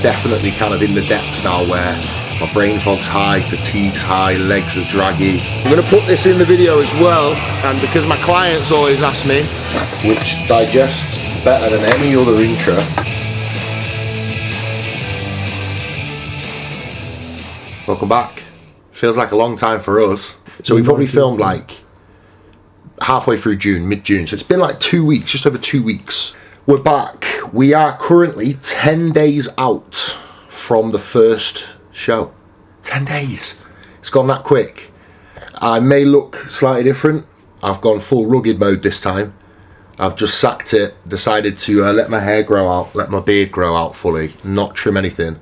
definitely kind of in the depths now where my brain fog's high, fatigue's high, legs are draggy. I'm going to put this in the video as well, and because my clients always ask me, which digests better than any other intro. Welcome back. Feels like a long time for us. So we probably filmed like halfway through June, mid-June. So it's been like 2 weeks, just over 2 weeks. We're back. We are currently 10 days out from the first show. 10 days. It's gone that quick. I may look slightly different. I've gone full rugged mode this time. I've just sacked it, decided to let my hair grow out, let my beard grow out fully, not trim anything.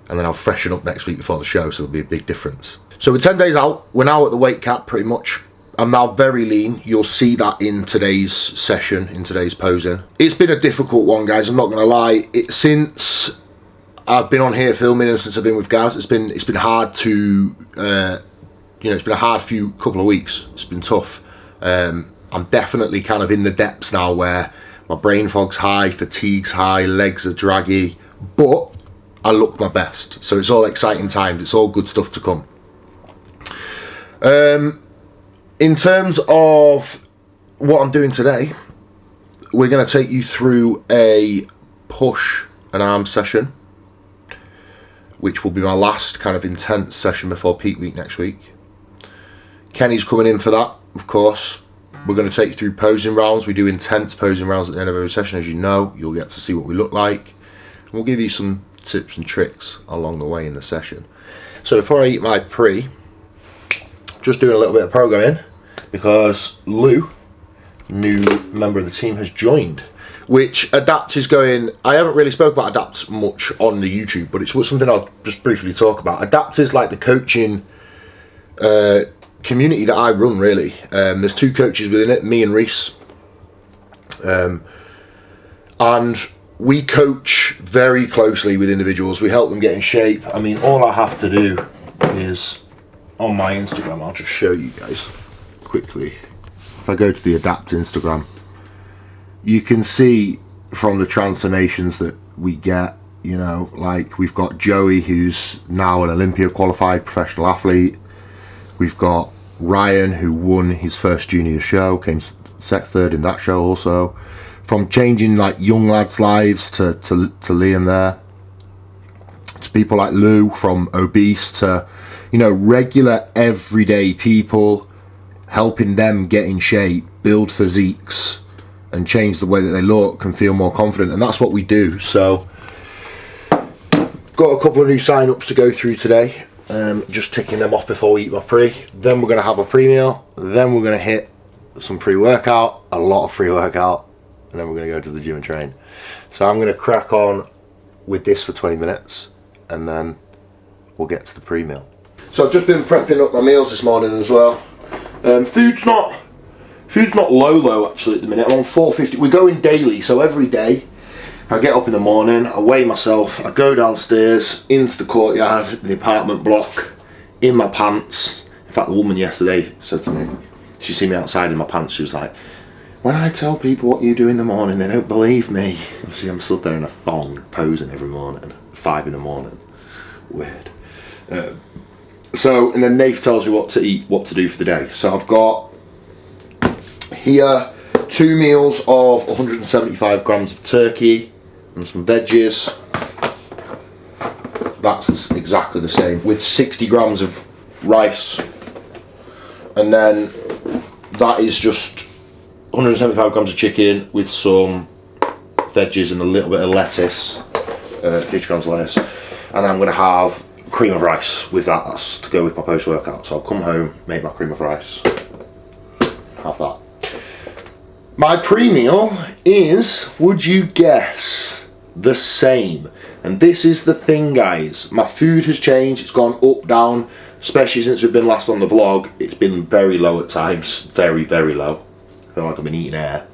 And then I'll freshen up next week before the show, so there'll be a big difference. So we're 10 days out. We're now at the weight cap pretty much. I'm now very lean. You'll see that in today's session, in today's posing. It's been a difficult one, guys. I'm not going to lie. Since I've been on here filming and since I've been with Gaz, it's been hard to, it's been a hard couple of weeks. It's been tough. I'm definitely kind of in the depths now where my brain fog's high, fatigue's high, legs are draggy, but I look my best. So it's all exciting times. It's all good stuff to come. In terms of what I'm doing today, we're going to take you through a push and arm session, which will be my last kind of intense session before peak week next week. Kenny's coming in for that, of course. We're going to take you through posing rounds. We do intense posing rounds at the end of every session, as you know. You'll get to see what we look like. And we'll give you some tips and tricks along the way in the session. So before I eat my pre, just doing a little bit of programming because Lou, new member of the team, has joined, which Adapt is going. I haven't really spoke about Adapt much on the YouTube, but it's something I'll just briefly talk about. Adapt is like the coaching community that I run, really. There's 2 coaches within it, me and Reese, and we coach very closely with individuals. We help them get in shape. I mean, all I have to do is on my Instagram, I'll just show you guys quickly. If I go to the Adapt Instagram, you can see from the transformations that we get, you know, like we've got Joey, who's now an Olympia qualified professional athlete. We've got Ryan, who won his first junior show, came third in that show also. From changing like young lads' lives to Liam there, to people like Lou, from obese to, you know, regular everyday people, helping them get in shape, build physiques and change the way that they look and feel more confident. And that's what we do. So got a couple of new sign-ups to go through today, just ticking them off before we eat my pre. Then we're going to have a pre-meal, then we're going to hit some pre-workout, a lot of pre-workout, and then we're going to go to the gym and train. So I'm going to crack on with this for 20 minutes and then we'll get to the pre-meal. So I've just been prepping up my meals this morning as well. Food's not low actually at the minute. I'm on 450. We're going daily, so every day I get up in the morning, I weigh myself, I go downstairs into the courtyard, the apartment block, in my pants. In fact, the woman yesterday said to me, she seen me outside in my pants, she was like, when I tell people what you do in the morning, they don't believe me. See, I'm stood there in a thong, posing every morning, 5 in the morning. Weird. So, and then Nath tells me what to eat, what to do for the day. So I've got here 2 meals of 175 grams of turkey and some veggies. That's exactly the same, with 60 grams of rice. And then that is just 175 grams of chicken with some veggies and a little bit of lettuce, 50 grams of lettuce. And I'm going to have cream of rice with that. That's to go with my post-workout. So I'll come home, make my cream of rice, have that. My pre-meal is, would you guess, the same. And this is the thing, guys, my food has changed. It's gone up, down, especially since we've been last on the vlog. It's been very low at times, very, very low. I feel like I've been eating air.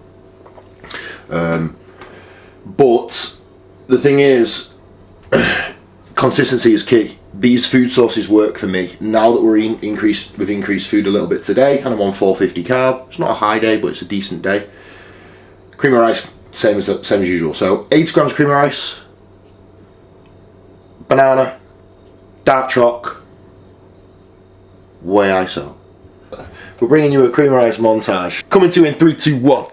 But the thing is, consistency is key. These food sources work for me. Now that we've increased food a little bit today, and I'm on 450 carb. It's not a high day, but it's a decent day. Cream of rice, same as usual. So 80 grams cream of rice, banana, dark choc, way ISO. We're bringing you a creamer ice montage. Coming to you in 3, 2, 1.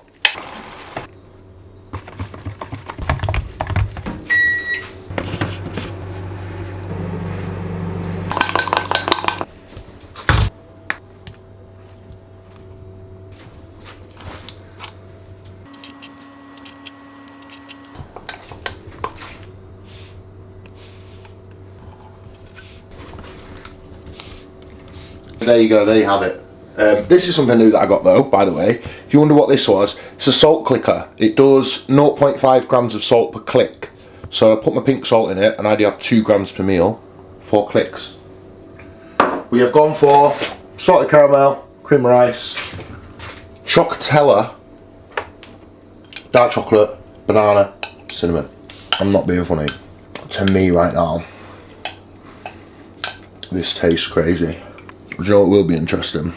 There you go, there you have it. This is something new that I got though, by the way. If you wonder what this was, it's a salt clicker. It does 0.5 grams of salt per click. So I put my pink salt in it and I do have 2 grams per meal, 4 clicks. We have gone for salted caramel, creamer ice, chocotella, dark chocolate, banana, cinnamon. I'm not being funny. To me right now, this tastes crazy. Do you know what will be interesting?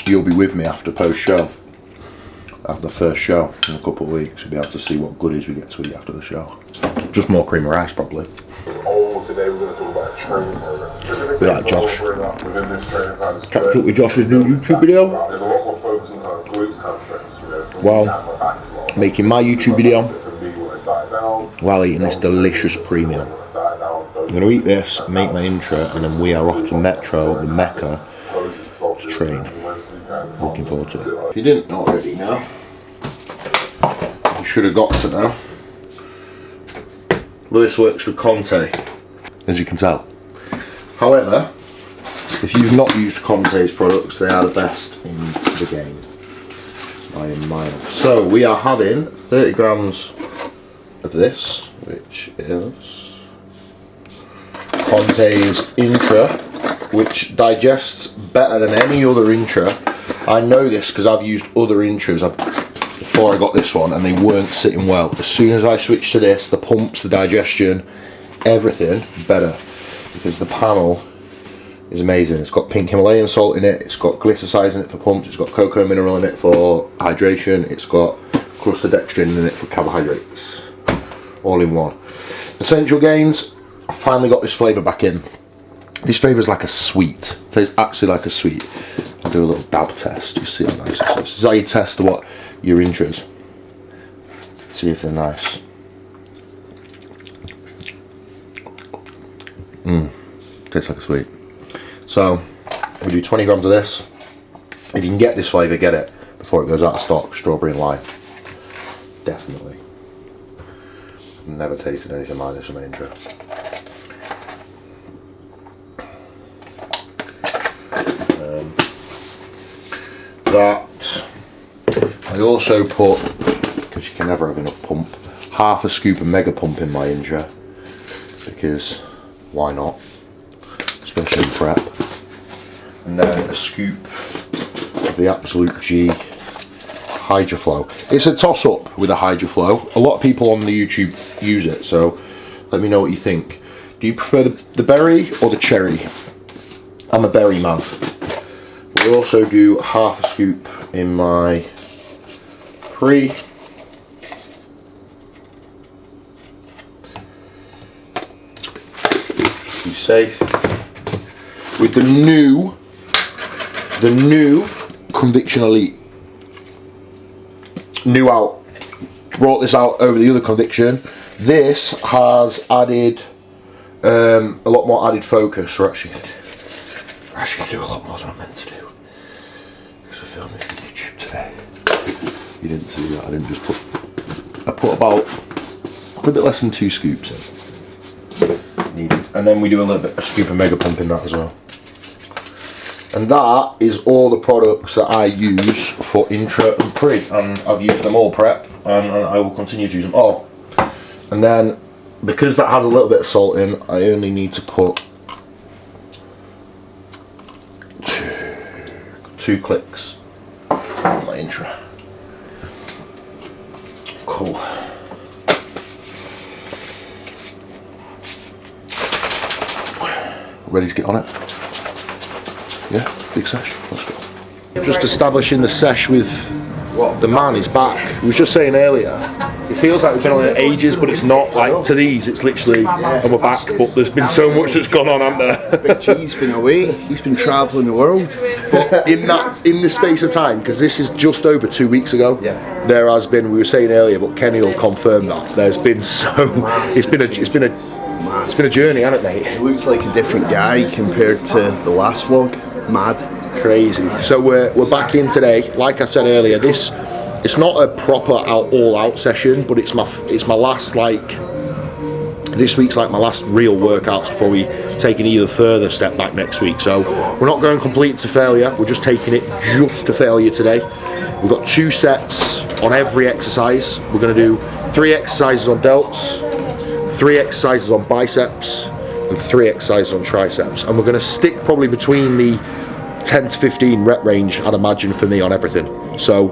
You'll be with me after post-show. After the first show in a couple of weeks, you'll be able to see what goodies we get to eat after the show. Just more cream or ice, probably. Today we're going to talk about a training program. Be like Josh. Within this training plan, Catch up with Josh's new YouTube video. There's a lot more focus on kind of glutes, hamstrings, Well, making my YouTube video while eating this delicious premium. I'm going to eat this, make my intro, and then we are off to Metro, the Mecca, to train. Looking forward to it. If you didn't already know, you should have got to know. Well, this works with Conte, as you can tell. However, if you've not used Conte's products, they are the best in the game by a mile. So we are having 30 grams of this, which is Conte's Intra, which digests better than any other Intra. I know this because I've used other Intras before I got this one and they weren't sitting well. As soon as I switched to this, the pumps, the digestion, everything better, because the panel is amazing. It's got pink Himalayan salt in it, it's got glycosides in it for pumps, it's got cocoa mineral in it for hydration, it's got crustodextrin in it for carbohydrates, all in one. Essential gains, I finally got this flavour back in. This flavour is like a sweet. It tastes actually like a sweet. I'll do a little dab test. You see how nice it is. This is how you test what your intros. See if they're nice. Tastes like a sweet. So we do 20 grams of this. If you can get this flavour, get it before it goes out of stock. Strawberry and lime. Definitely. Never tasted anything like this in my intro. That I also put, because you can never have enough pump, half a scoop of mega pump in my intro, because why not, especially in prep, and then a scoop of the absolute G Hydroflow. It's a toss up with a Hydroflow. A lot of people on the YouTube use it, so let me know what you think. Do you prefer the berry or the cherry? I'm a berry man. We also do half a scoop in my pre. Be safe. With the new Conviction Elite. New out. Brought this out over the other Conviction. This has added a lot more added focus. We're actually going to do a lot more than I'm meant to do. Because we're filming for YouTube today. You didn't see that. I didn't just put. I put about a bit less than 2 scoops in. Needed. And then we do a scoop of mega pump in that as well. And that is all the products that I use for intra and pre. And I've used them all prep, and I will continue to use them all. And then, because that has a little bit of salt in, I only need to put 2 clicks on my intra. Cool. Ready to get on it? Yeah, big sesh. Let's go. Just establishing the sesh with The man is back. We were just saying earlier, it feels like we've been on it ages, but it's not. Like to these, it's literally, and we're back. But there's been so much that's gone on, hasn't there? Big G's been away. He's been travelling the world. But in the space of time, because this is just over 2 weeks ago, there has been. We were saying earlier, but Kenny will confirm that there's been it's been a journey, hasn't it, mate? He looks like a different guy compared to the last vlog. Mad. Crazy. So we're back in today. Like I said earlier, it's not a proper all-out session, but it's my last, like, this week's like my last real workouts before we take an either further step back next week. So we're not going complete to failure, we're just taking it just to failure today. We've got 2 sets on every exercise. We're going to do 3 exercises on delts, 3 exercises on biceps, and 3 exercises on triceps. And we're going to stick probably between the 10 to 15 rep range, I'd imagine, for me on everything. So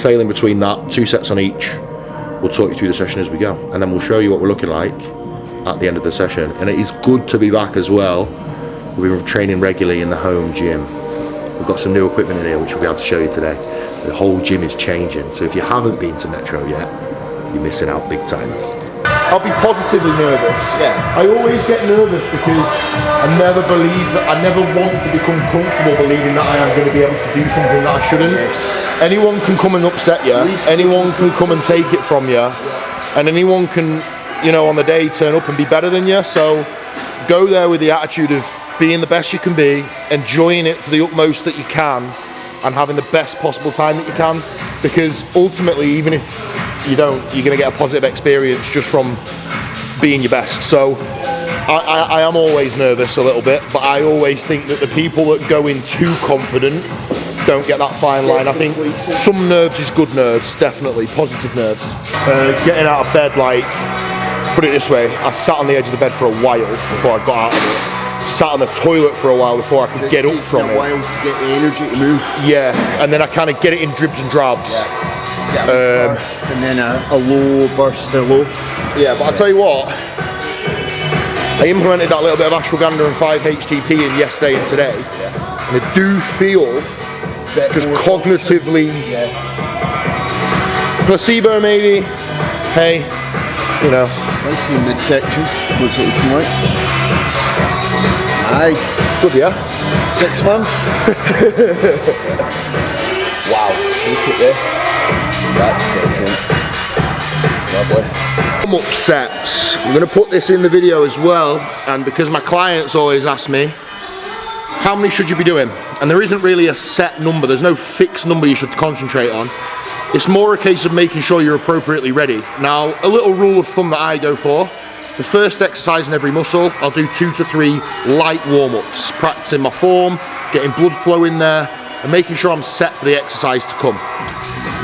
failing between that, 2 sets on each. We'll talk you through the session as we go, and then we'll show you what we're looking like at the end of the session. And it is good to be back as well. We've been training regularly in the home gym. We've got some new equipment in here which we'll be able to show you today. The whole gym is changing, so if you haven't been to Metro yet, you're missing out big time. I'll be positively nervous. Yeah. I always get nervous because I never want to become comfortable believing that I am going to be able to do something that I shouldn't. Anyone can come and upset you, anyone can come and take it from you, and anyone can, you know, on the day turn up and be better than you. So go there with the attitude of being the best you can be, enjoying it to the utmost that you can, and having the best possible time that you can, because ultimately, even if you don't, you're going to get a positive experience just from being your best. So I am always nervous a little bit, but I always think that the people that go in too confident don't get that fine line. I think some nerves is good nerves, definitely positive nerves. Getting out of bed, like, put it this way, I sat on the edge of the bed for a while before I got out of it. Sat on the toilet for a while before I could get up from it. A while to get the energy to move. Yeah, and then I kind of get it in dribs and drabs. And then a low burst, a low. Yeah, but I'll tell you what, I implemented that little bit of ashwagandha and 5-HTP in yesterday and today, and I do feel just cognitively, placebo maybe, hey, you know. Let's see midsection, what's it looking like? Nice. Good, yeah? 6 months. Wow, look at this. That's different. Lovely. Warm-up sets. I'm going to put this in the video as well, and because my clients always ask me, how many should you be doing? And there isn't really a set number, there's no fixed number you should concentrate on. It's more a case of making sure you're appropriately ready. Now, a little rule of thumb that I go for, the first exercise in every muscle, I'll do 2 to 3 light warm-ups, practicing my form, getting blood flow in there, and making sure I'm set for the exercise to come.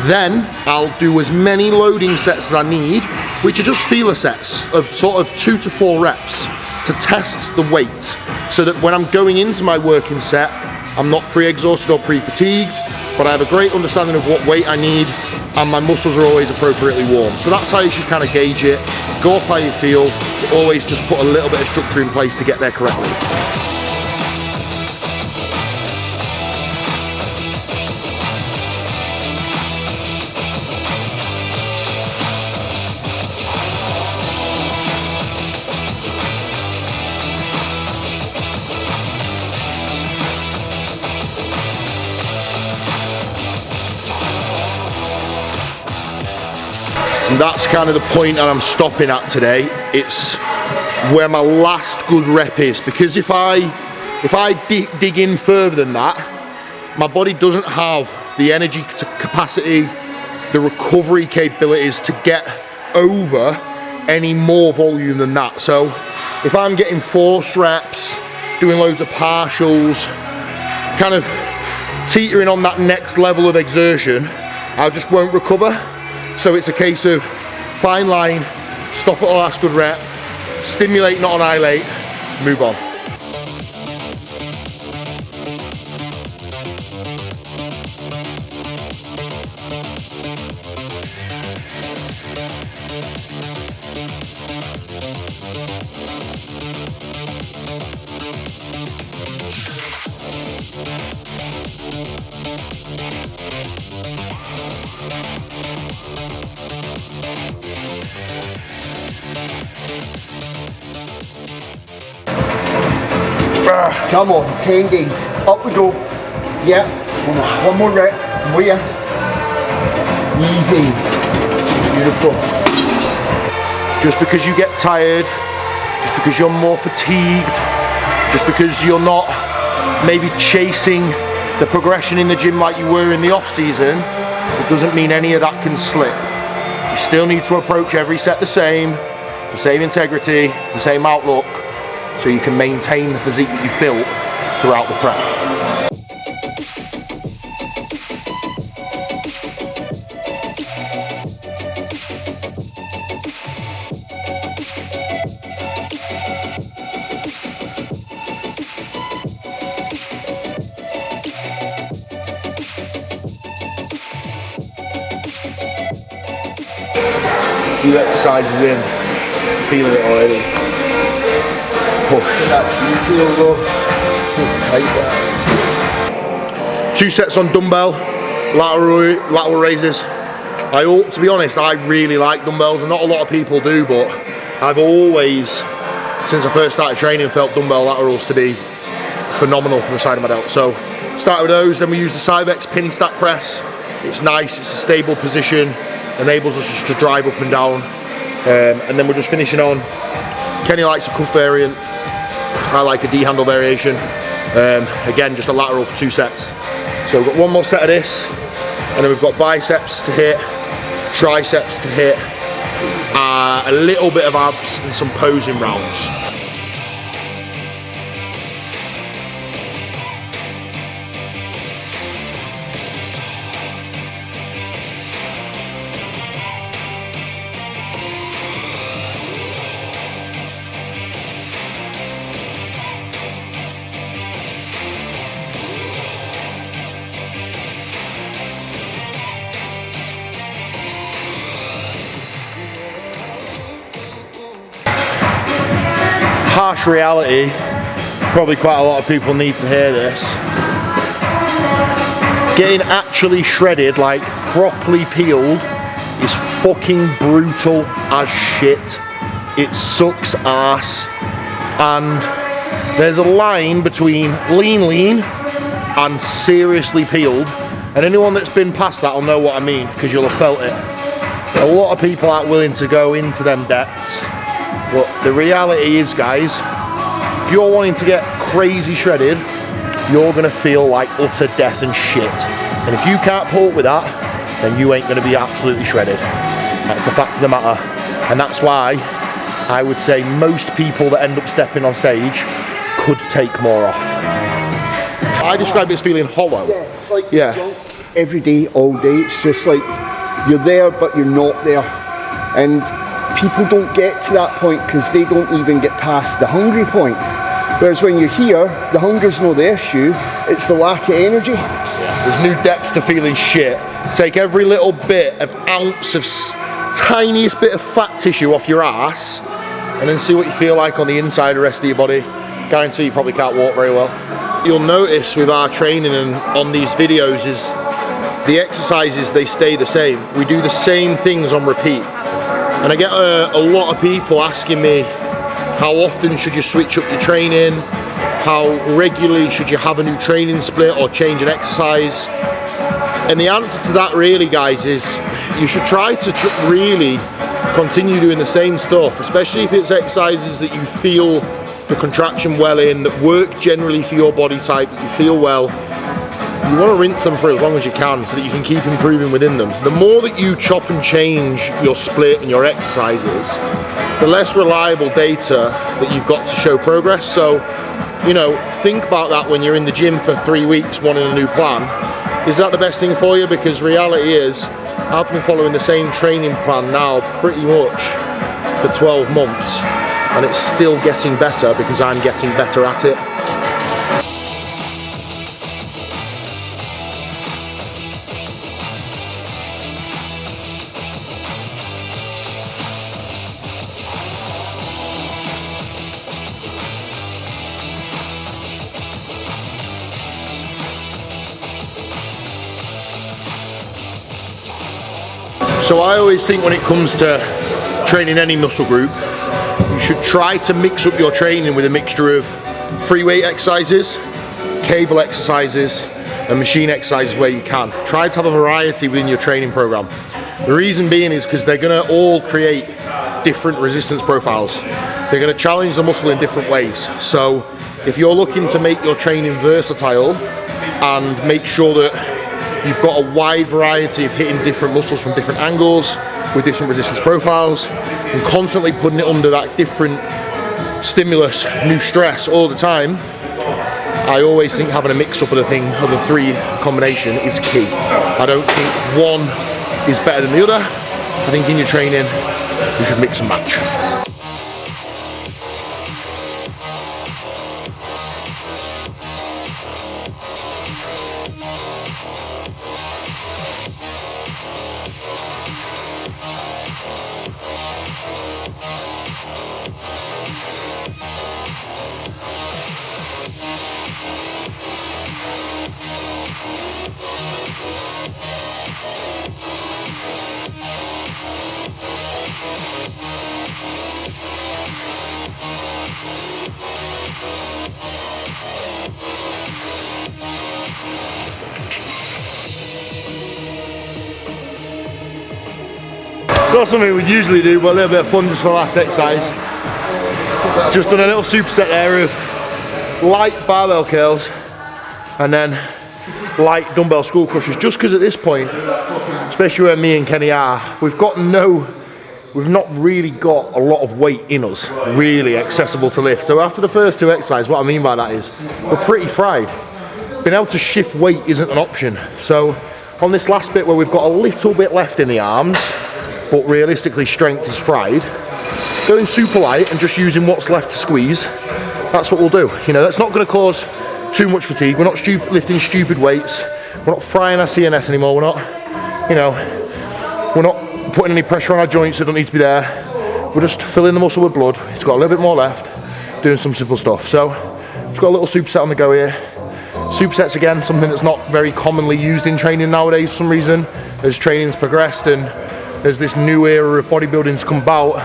Then I'll do as many loading sets as I need, which are just feeler sets of sort of 2 to 4 reps to test the weight, so that when I'm going into my working set, I'm not pre-exhausted or pre-fatigued, but I have a great understanding of what weight I need, and my muscles are always appropriately warm. So that's how you should kind of gauge it. Go off how you feel, but always just put a little bit of structure in place to get there correctly. And that's kind of the point that I'm stopping at today. It's where my last good rep is, because if I dig in further than that, my body doesn't have the energy capacity, the recovery capabilities to get over any more volume than that. So if I'm getting force reps, doing loads of partials, kind of teetering on that next level of exertion, I just won't recover. So it's a case of fine line, stop at the last good rep, stimulate, not annihilate, move on. Come on, 10 days. Up we go. Yeah. One more rep. I'm with you. Easy. Beautiful. Just because you get tired, just because you're more fatigued, just because you're not maybe chasing the progression in the gym like you were in the off season, it doesn't mean any of that can slip. You still need to approach every set the same integrity, the same outlook, so you can maintain the physique that you've built throughout the prep. Few exercises in, feeling it already. Push. That detail though. Tight that 2 sets on dumbbell, lateral raises. To be honest, I really like dumbbells, and not a lot of people do, but I've always, since I first started training, felt dumbbell laterals to be phenomenal for the side of my delt. So start with those, then we use the Cybex pin stack press. It's nice, it's a stable position, enables us just to drive up and down, and then we're just finishing on. Kenny likes a cuff variant, I like a D-handle variation. Again, just a lateral for 2 sets. So we've got one more set of this, and then we've got biceps to hit, triceps to hit, a little bit of abs and some posing rounds. Harsh reality, probably quite a lot of people need to hear this. Getting actually shredded, like properly peeled, is fucking brutal as shit. It sucks ass. And there's a line between lean and seriously peeled. And anyone that's been past that will know what I mean, because you'll have felt it. A lot of people aren't willing to go into them depths. But the reality is, guys, if you're wanting to get crazy shredded, you're gonna feel like utter death and shit. And if you can't pull up with that, then you ain't gonna be absolutely shredded. That's the fact of the matter. And that's why I would say most people that end up stepping on stage could take more off. I describe it as feeling hollow. Yeah, it's like junk every day, all day. It's just like you're there, but you're not there. And people don't get to that point because they don't even get past the hungry point. Whereas when you're here, the hunger's no the issue, it's the lack of energy. Yeah. There's new depths to feeling shit. Take every little bit of ounce of tiniest bit of fat tissue off your ass, and then see what you feel like on the inside of the rest of your body. Guarantee you probably can't walk very well. You'll notice with our training and on these videos is the exercises, they stay the same. We do the same things on repeat. And I get a lot of people asking me, how often should you switch up your training? How regularly should you have a new training split or change an exercise? And the answer to that really, guys, is you should try to really continue doing the same stuff, especially if it's exercises that you feel the contraction well in, that work generally for your body type, that you feel well. You want to rinse them for as long as you can so that you can keep improving within them. The more that you chop and change your split and your exercises, the less reliable data that you've got to show progress. So, you know, think about that when you're in the gym for 3 weeks wanting a new plan. Is that the best thing for you? Because reality is, I've been following the same training plan now pretty much for 12 months, and it's still getting better because I'm getting better at it. So I always think when it comes to training any muscle group, you should try to mix up your training with a mixture of free weight exercises, cable exercises, and machine exercises where you can. Try to have a variety within your training program. The reason being is because they're going to all create different resistance profiles. They're going to challenge the muscle in different ways. So if you're looking to make your training versatile and make sure that you've got a wide variety of hitting different muscles from different angles with different resistance profiles and constantly putting it under that different stimulus, new stress all the time, I always think having a mix up of the three combination is key. I don't think one is better than the other. I think in your training you should mix and match. Not something we usually do, but a little bit of fun just for the last exercise. Just done a little superset there of light barbell curls and then light dumbbell skull crushes, just because at this point, especially where me and Kenny are, we've not really got a lot of weight in us really accessible to lift. So after the first two exercises, what I mean by that is we're pretty fried. Being able to shift weight isn't an option. So on this last bit where we've got a little bit left in the arms, but realistically strength is fried, going super light and just using what's left to squeeze, that's what we'll do. You know, that's not going to cause too much fatigue. We're not lifting stupid weights. We're not frying our CNS anymore. We're not putting any pressure on our joints that don't need to be there. We're just filling the muscle with blood. It's got a little bit more left, doing some simple stuff. So just got a little superset on the go here. Supersets again, something that's not very commonly used in training nowadays for some reason. As training's progressed and as this new era of bodybuilding's come about,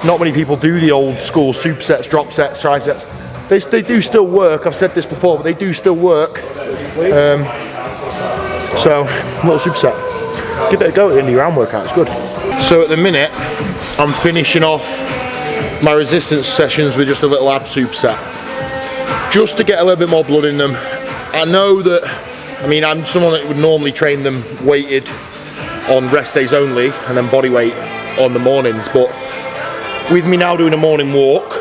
not many people do the old school supersets, drop sets, triceps. They do still work. I've said this before, but they do still work. So little superset. Give it a go at the end of your arm workout. It's good. So at the minute, I'm finishing off my resistance sessions with just a little ab superset, just to get a little bit more blood in them. I know that, I mean, I'm someone that would normally train them weighted on rest days only and then body weight on the mornings, but with me now doing a morning walk,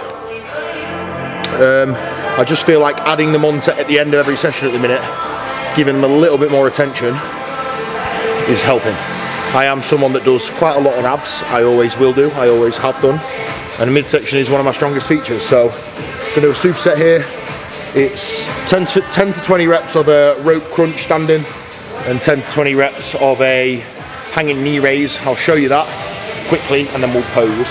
I just feel like adding them on at the end of every session at the minute, giving them a little bit more attention, is helping. I am someone that does quite a lot on abs. I always will do, I always have done, and the midsection is one of my strongest features. So I'm going to do a superset here. It's 10 to 20 reps of a rope crunch standing and 10 to 20 reps of a hanging knee raise. I'll show you that quickly and then we'll pose.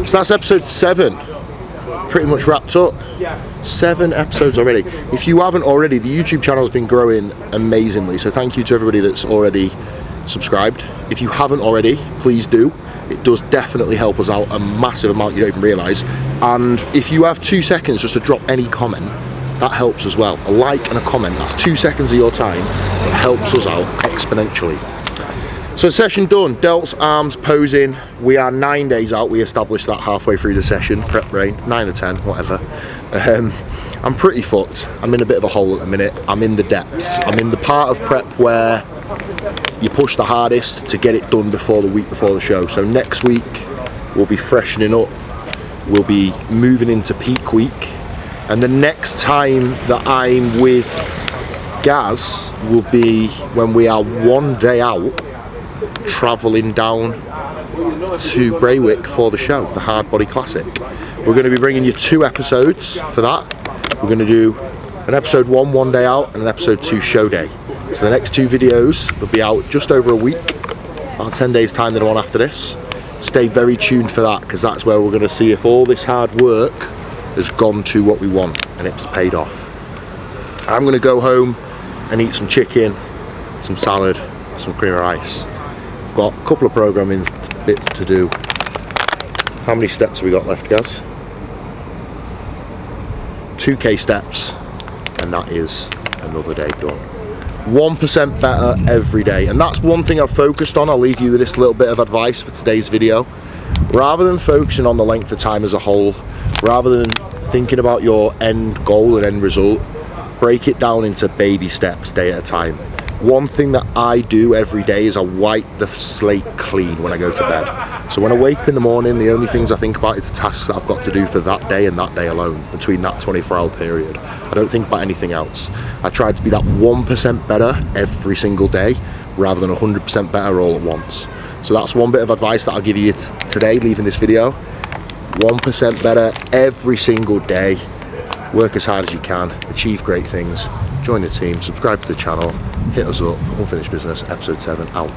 So that's episode 7, pretty much wrapped up. 7 episodes already. If you haven't already, the YouTube channel has been growing amazingly, so thank you to everybody that's already subscribed. If you haven't already, please do. It does definitely help us out a massive amount you don't even realise. And if you have 2 seconds just to drop any comment, that helps as well. A like and a comment, that's 2 seconds of your time. It helps us out exponentially. So session done, delts, arms, posing. We are 9 days out. We established that halfway through the session, prep brain, 9 or 10, whatever. I'm pretty fucked. I'm in a bit of a hole at the minute. I'm in the depths. I'm in the part of prep where you push the hardest to get it done before the week before the show. So next week we'll be freshening up. We'll be moving into peak week. And the next time that I'm with Gaz will be when we are 1 day out travelling down to Braywick for the show, the Hard Body Classic. We're going to be bringing you 2 episodes for that. We're going to do an episode 1 day out, and an episode 2 show day. So the next 2 videos will be out just over a week, about 10 days time than the one after this. Stay very tuned for that, because that's where we're going to see if all this hard work has gone to what we want and it's paid off. I'm going to go home and eat some chicken, some salad, some cream of rice. I've got a couple of programming bits to do. How many steps have we got left, Gaz? 2k steps, and that is another day done. 1% better every day, and that's one thing I've focused on. I'll leave you with this little bit of advice for today's video. Rather than focusing on the length of time as a whole, rather than thinking about your end goal and end result, break it down into baby steps, day at a time. One thing that I do every day is I wipe the slate clean when I go to bed. So when I wake up in the morning, the only things I think about is the tasks that I've got to do for that day and that day alone, between that 24-hour period. I don't think about anything else. I try to be that 1% better every single day, rather than 100% better all at once. So that's one bit of advice that I'll give you today, leaving this video. 1% better every single day. Work as hard as you can, achieve great things, join the team, subscribe to the channel, hit us up. Unfinished Business, episode 7 out.